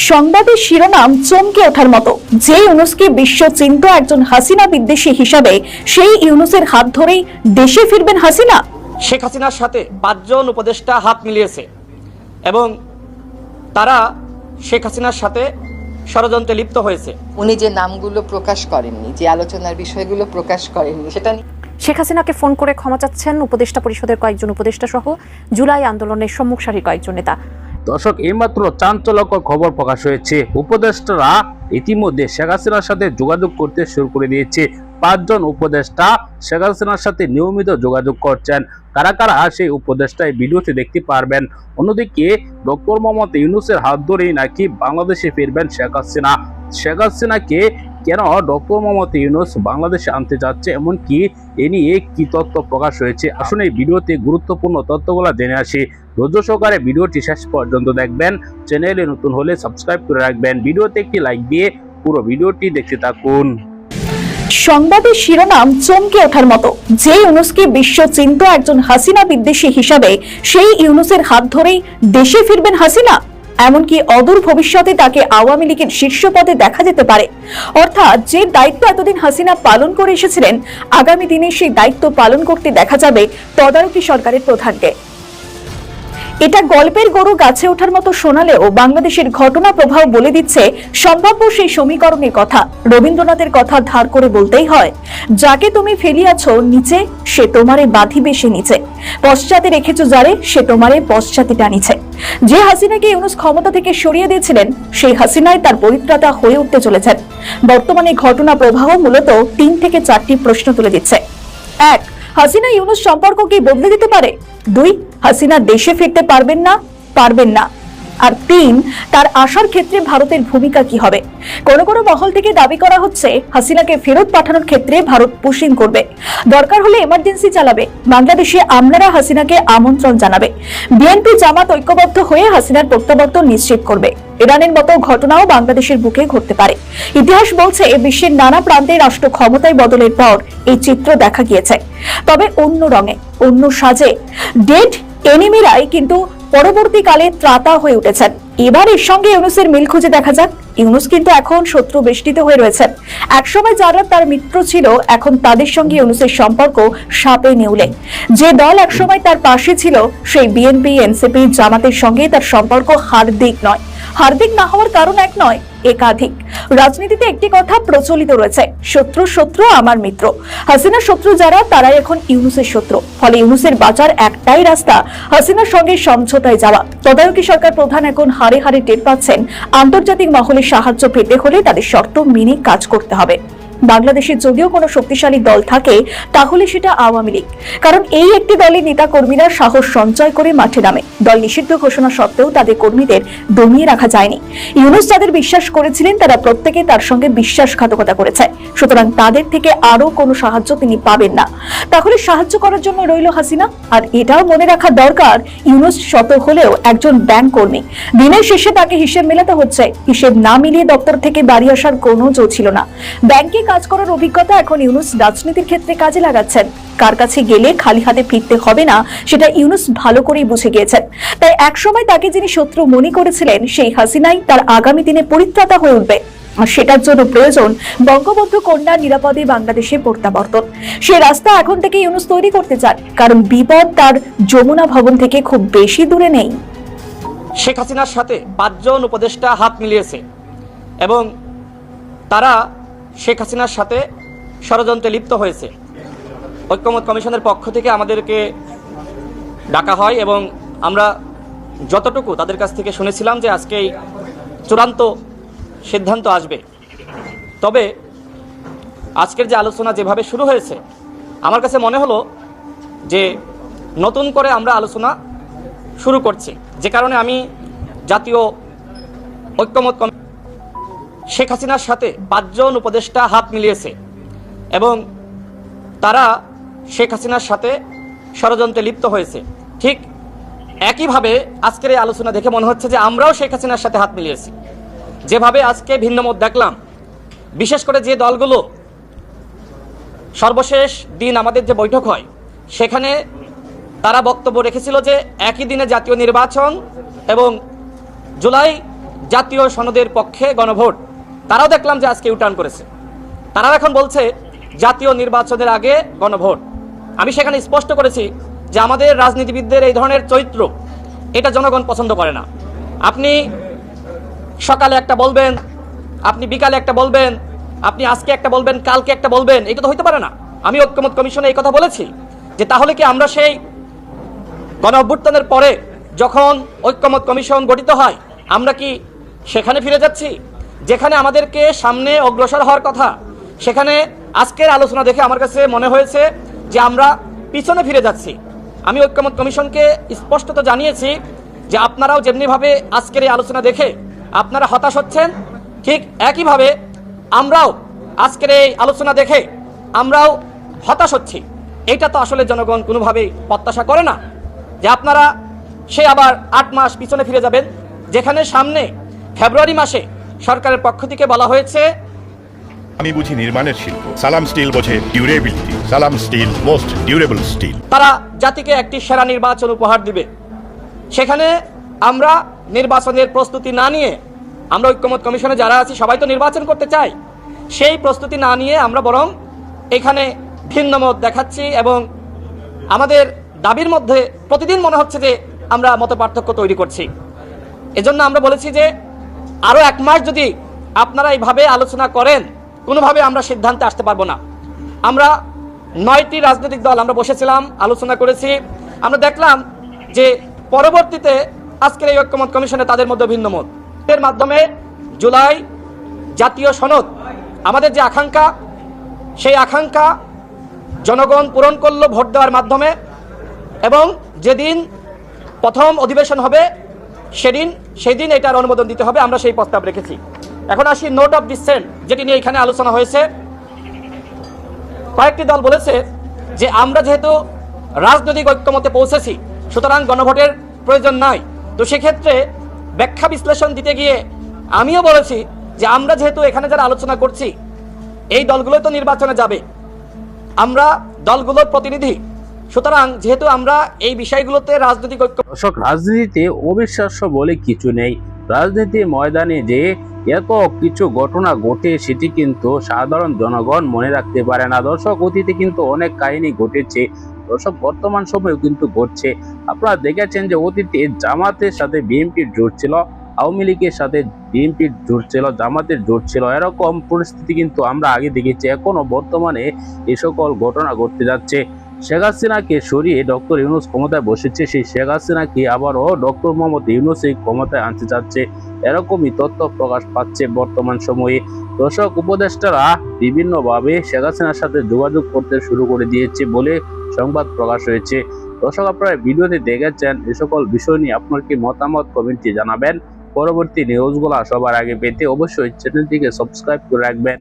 সংবাদের শিরোনাম চমকে ওঠার মতো। যে ইউনুসকে বিশ্ব চিন্ত একজন হাসিনা বিদ্বেষী হিসাবে, সেই ইউনুসের হাত ধরেই দেশে ফিরবেন হাসিনা। শেখ হাসিনার সাথে 5 জন উপদেষ্টা হাত মিলিয়েছে এবং তারা শেখ হাসিনার সাথে ষড়যন্ত্রে লিপ্ত হয়েছে। উনি যে নামগুলো প্রকাশ করেননি, যে আলোচনার বিষয়গুলো প্রকাশ করেননি, সেটা শেখ হাসিনাকে ফোন করে ক্ষমা চাচ্ছেন উপদেষ্টা পরিষদের কয়েকজন উপদেষ্টা সহ জুলাই আন্দোলনের সম্মুখ সারির কয়েকজন নেতা। দর্শক, এইমাত্র চাঞ্চল্যকর খবর প্রকাশ হয়েছে। উপদেষ্টারা ইতিমধ্যে শেখ হাসিনার সাথে যোগাযোগ করতে শুরু করে দিয়েছে। 5 জন উপদেষ্টা শেখ হাসিনার সাথে নিয়মিত যোগাযোগ করছেন। কারা কারা সেই উপদেষ্টা এই ভিডিওতে দেখতে পারবেন। অন্যদিকে ডক্টর মোহাম্মদ ইউনূসের হাত ধরেই নাকি বাংলাদেশে ফিরবেন শেখ হাসিনা। শেখ হাসিনাকে কেন ডক্টর মোহাম্মদ ইউনূস বাংলাদেশে আনতে যাচ্ছে, এমনকি এ নিয়ে কি তথ্য প্রকাশ হয়েছে, আসলে এই ভিডিওতে গুরুত্বপূর্ণ তথ্যগুলো জেনে আসি। ধৈর্য সহকারে ভিডিওটি শেষ পর্যন্ত দেখবেন। চ্যানেলে নতুন হলে সাবস্ক্রাইব করে রাখবেন। ভিডিওতে একটি লাইক দিয়ে পুরো ভিডিওটি দেখতে থাকুন। সংবাদের শিরোনাম চমকে ওঠার মতো। যে ইউনুসকে বিশ্ব চিন্ত একজন হাসিনা বিদ্বেষী হিসাবে, সেই ইউনুসের হাত ধরেই দেশে ফিরবেন হাসিনা। এমনকি অদূর ভবিষ্যতে তাকে আওয়ামী লীগের শীর্ষ পদে দেখা যেতে পারে। অর্থাৎ যে দায়িত্ব এতদিন হাসিনা পালন করে এসেছিলেন, আগামী দিনে সেই দায়িত্ব পালন করতে দেখা যাবে তদারকি সরকারের প্রধানকে। এটা গল্পের গরু গাছে ওঠার মতো শোনালেও বাংলাদেশের ঘটনা প্রবাহ বলে দিচ্ছে সম্ভাব্য সেই সমীকরণের কথা। রবীন্দ্রনাথের কথা ধার করে বলতেই হয়, যাকে তুমি ফেলিয়াছ নিচে, সে তোমারে বাঁধিবে সে নিচে, পশ্চাতে রেখেছ যারে, সে তোমারে পশ্চাতে টানিছে। যে হাসিনাকে ইউনূস ক্ষমতা থেকে সরিয়ে দিয়েছিলেন, সেই হাসিনাই তার পরিত্রাতা হয়ে উঠতে চলেছেন। বর্তমানে ঘটনা প্রবাহ মূলত 3 থেকে 4টি প্রশ্ন তুলে দিচ্ছে। 1, হাসিনা ইউনূস সম্পর্ক কি বদলে দিতে পারে? 2, হাসিনা দেশে ফিরতে পারবেন না। আর 3, তার আসার ক্ষেত্রে ভারতের ভূমিকা কি হবে? কোন কোন মহল থেকে দাবি করা হচ্ছে হাসিনাকে ফেরত পাঠানোর ক্ষেত্রে ভারত পুশিং করবে, দরকার হলে এমার্জেন্সি চালাবে। বাংলাদেশে আমলারা হাসিনাকে আমন্ত্রণ জানাবে। বিএনপি জামাত ঐক্যবদ্ধ হয়ে হাসিনার প্রত্যাবর্তন নিশ্চিত করবে। ইরানের মতো ঘটনাও বাংলাদেশের বুকে ঘটতে পারে। ইতিহাস বলছে বিশ্বের নানা প্রান্তে রাষ্ট্র ক্ষমতায় বদলের পর এই চিত্র দেখা গিয়েছে, তবে অন্য রঙে, অন্য সাজে। ডেড এনিমিরাই কিন্তু পরবর্তীকালে ত্রাতা হয়ে উঠেছেন। এবার এর সঙ্গে ইউনূসের মিল খুঁজে দেখা যাক। ইউনূস কিন্তু এখন শত্রু বেষ্টিত হয়ে রয়েছেন। একসময় যারা তার মিত্র ছিল, এখন তাদের সঙ্গে ইউনূসের সম্পর্ক সাপে নেউলে। যে দল একসময় তার পাশে ছিল, সেই বিএনপি, এনসিপি, জামাতের সঙ্গে তার সম্পর্ক হার্দিক নয়। হার্দিক না হওয়ার কারণ এক নয়, একাধিক। রাজনীতিতে একটি কথা প্রচলিত রয়েছে, শত্রু আমার মিত্র। হাসিনার শত্রু যারা, তারাই এখন ইউনূসের শত্রু। ফলে ইউনূসের বাঁচার একটাই রাস্তা, হাসিনার সঙ্গে সমঝোতায় যাওয়া। তদারকি সরকার প্রধান এখন হাড়ে হাড়ে টের পাচ্ছেন, আন্তর্জাতিক মহলে সাহায্য পেতে হলে তাদের শর্ত মেনে কাজ করতে হবে। বাংলাদেশে যদিও কোনো শক্তিশালী দল থাকে, তাহলে সেটা আওয়ামী লীগ। কারণ এই একটি দলের নেতা কর্মীরা সাহস সঞ্চয় করে মাঠে নামে। দল নিষিদ্ধ ঘোষণা সত্ত্বেও তাদের কর্মীদের দমিয়ে রাখা যায়নি। ইউনূস যাদের বিশ্বাস করেছিলেন, তারা প্রত্যেকে তার সঙ্গে বিশ্বাসঘাতকতা করেছে। সুতরাং তাদের থেকে আরো কোনো সাহায্য তিনি পাবেন না। তাহলে সাহায্য করার জন্য রইল হাসিনা। আর এটাও মনে রাখা দরকার, ইউনূস শত হলেও একজন ব্যাংক কর্মী। দিনের শেষে তাকে হিসেব মেলাতে হচ্ছে। হিসেব না মিলিয়ে দপ্তর থেকে বাড়ি আসার কোনো জো ছিল না। ব্যাংকে কাজ করার অভিজ্ঞতা এখন ইউনূস রাজনীতির ক্ষেত্রে কাজে লাগাচ্ছেন। কার কাছে গেলে খালি হাতে ফিরতে হবে না, সেটা ইউনূস ভালো করেই বুঝে গিয়েছেন। তাই একসময় তাকে যিনি শত্রু মনে করেছিলেন, সেই হাসিনাই তার আগামী দিনে পরিত্রাতা হয়ে উঠবে। আর সেটার জন্য প্রয়োজন বঙ্গবন্ধু কন্যার নিরাপদে বাংলাদেশে প্রত্যাবর্তন। সে রাস্তা এখন থেকে ইউনূস তৈরি করতে চান, কারণ বিপদ তার যমুনা ভবন থেকে খুব বেশি দূরে নেই। শেখ হাসিনার সাথে 5 জন উপদেষ্টা হাত মিলিয়েছে এবং তারা শেখ হাসিনার সাথে ষড়যন্ত্রে লিপ্ত হয়েছে। ঐক্যমত কমিশনের পক্ষ থেকে আমাদেরকে ডাকা হয় এবং আমরা যতটুকু তাদের কাছ থেকে শুনেছিলাম যে আজকেই চূড়ান্ত সিদ্ধান্ত আসবে। তবে আজকের যে আলোচনা যেভাবে শুরু হয়েছে, আমার কাছে মনে হলো যে নতুন করে আমরা আলোচনা শুরু করছি। যে কারণে আমি জাতীয় ঐক্যমত শেখ হাসিনার সাথে 5 জন উপদেষ্টা হাত মিলিয়েছে এবং তারা শেখ হাসিনার সাথে ষড়যন্ত্রে লিপ্ত হয়েছে। ঠিক একইভাবে আজকের এই আলোচনা দেখে মনে হচ্ছে যে আমরাও শেখ হাসিনার সাথে হাত মিলিয়েছি। যেভাবে আজকে ভিন্ন মত দেখলাম, বিশেষ করে যে দলগুলো সর্বশেষ দিন আমাদের যে বৈঠক হয়, সেখানে তারা বক্তব্য রেখেছিল যে একই দিনে জাতীয় নির্বাচন এবং জুলাই জাতীয় সনদের পক্ষে গণভোট, তারাও দেখলাম যে আজকে ইউটার্ন করেছে। তারা এখন বলছে জাতীয় নির্বাচনের আগে গণভোট। আমি সেখানে স্পষ্ট করেছি যে আমাদের রাজনীতিবিদদের এই ধরনের চরিত্র, এটা জনগণ পছন্দ করে না। আপনি সকালে একটা বলবেন, আপনি বিকালে একটা বলবেন, আপনি আজকে একটা বলবেন, কালকে একটা বলবেন, এটা তো হইতে পারে না। আমি ঐক্যমত কমিশনে এই কথা বলেছি যে তাহলে কি আমরা সেই গণ অভ্যুত্থানের পরে যখন ঐক্যমত কমিশন গঠিত হয় আমরা কি সেখানে ফিরে যাচ্ছি যেখানে আমাদেরকে সামনে অগ্রসর হওয়ার কথা? সেখানে আজকের আলোচনা দেখে আমার কাছে মনে হয়েছে যে আমরা পিছনে ফিরে যাচ্ছি। আমি ঐক্যমত কমিশনকে স্পষ্টত জানিয়েছি যে আপনারাও যেমনিভাবে আজকের এই আলোচনা দেখে আপনারা হতাশ হচ্ছেন, ঠিক একইভাবে আমরাও আজকের এই আলোচনা দেখে আমরাও হতাশ হচ্ছি। এইটা তো আসলে জনগণ কোনোভাবেই প্রত্যাশা করে না যে আপনারা সে আবার 8 মাস পিছনে ফিরে যাবেন, যেখানে সামনে ফেব্রুয়ারি মাসে সরকারের পক্ষ থেকে বলা হয়েছে আমি বুঝি নির্মাণের শিল্প, সালাম স্টিল বোঝে ডিউরেবিলিটি, সালাম স্টিল মোস্ট ডিউরেবল স্টিল। তারা জাতিকে একটি সেরা নির্বাচন উপহার দিবে। সেখানে আমরা নির্বাচনের প্রস্তুতি না নিয়ে, আমরা ঐক্যমত কমিশনে যারা আছি সবাই তো নির্বাচন করতে চাই, সেই প্রস্তুতি না নিয়ে আমরা বরং এখানে ভিন্ন মত দেখাচ্ছি এবং আমাদের দাবির মধ্যে প্রতিদিন মনে হচ্ছে যে আমরা মত পার্থক্য তৈরি করছি। এজন্য আমরা বলেছি যে আরও 1 মাস যদি আপনারা এইভাবে আলোচনা করেন, কোনোভাবে আমরা সিদ্ধান্তে আসতে পারবো না। আমরা 9টি রাজনৈতিক দল আমরা বসেছিলাম, আলোচনা করেছি। আমরা দেখলাম যে পরবর্তীতে আজকের এই ঐক্যমত কমিশনে তাদের মধ্যে ভিন্ন মত। এর মাধ্যমে জুলাই জাতীয় সনদ, আমাদের যে আকাঙ্ক্ষা, সেই আকাঙ্ক্ষা জনগণ পূরণ করলো ভোট দেওয়ার মাধ্যমে, এবং যেদিন প্রথম অধিবেশন হবে সেই দিন এটার অনুমোদন দিতে হবে। আমরা সেই প্রস্তাব রেখেছি। এখন আসি নোট অফ ডিসেন্ট, যেটি নিয়ে এখানে আলোচনা হয়েছে। কয়েকটি দল বলেছে যে আমরা যেহেতু রাজনৈতিক ঐক্যমতে পৌঁছেছি সুতরাং গণভোটের প্রয়োজন নাই। তো সেক্ষেত্রে ব্যাখ্যা বিশ্লেষণ দিতে গিয়ে আমিও বলেছি যে আমরা যেহেতু এখানে যারা আলোচনা করছি এই দলগুলো তো নির্বাচনে যাবে, আমরা দলগুলোর প্রতিনিধি, সুতরাং যেহেতু আমরা এই বিষয়গুলোতে রাজনৈতিক ঐক্য। দর্শক, রাজনীতিতে অবিশ্বাস্য বলে কিছু নেই। রাজনীতির ময়দানে যে এত কিছু ঘটনা ঘটে সেটি কিন্তু সাধারণ জনগণ মনে রাখতে পারে না। দর্শক, অতীতে কিন্তু অনেক কাহিনী ঘটেছে, দর্শক বর্তমান সময়েও কিন্তু ঘটছে। আপনারা দেখেছেন যে অতীতে জামাতের সাথে বিএনপির জোট ছিল, আওয়ামী লীগের সাথে বিএনপির জোট ছিল, জামাতের জোট ছিল, এরকম পরিস্থিতি কিন্তু আমরা আগে দেখেছি। এখনো বর্তমানে এই সকল ঘটনা ঘটতে যাচ্ছে। শেখ হাসিনাকে সরিয়ে ডক্টর ইউনূস ক্ষমতায় বসেছে, সেই শেখ হাসিনাকে আবারও ডক্টর মোহাম্মদ ইউনূস এই ক্ষমতায় আনতে যাচ্ছে, এরকমই তথ্য প্রকাশ পাচ্ছে বর্তমান সময়ে। দর্শক, উপদেষ্টারা বিভিন্নভাবে শেখ হাসিনার সাথে যোগাযোগ করতে শুরু করে দিয়েছে বলে সংবাদ প্রকাশ হয়েছে। দর্শক, আপনারা ভিডিওতে দেখেছেন। এ সকল বিষয় নিয়ে আপনার কি মতামত কমেন্টে জানাবেন। পরবর্তী নিউজগুলো সবার আগে পেতে অবশ্যই চ্যানেলটিকে সাবস্ক্রাইব করে রাখবেন।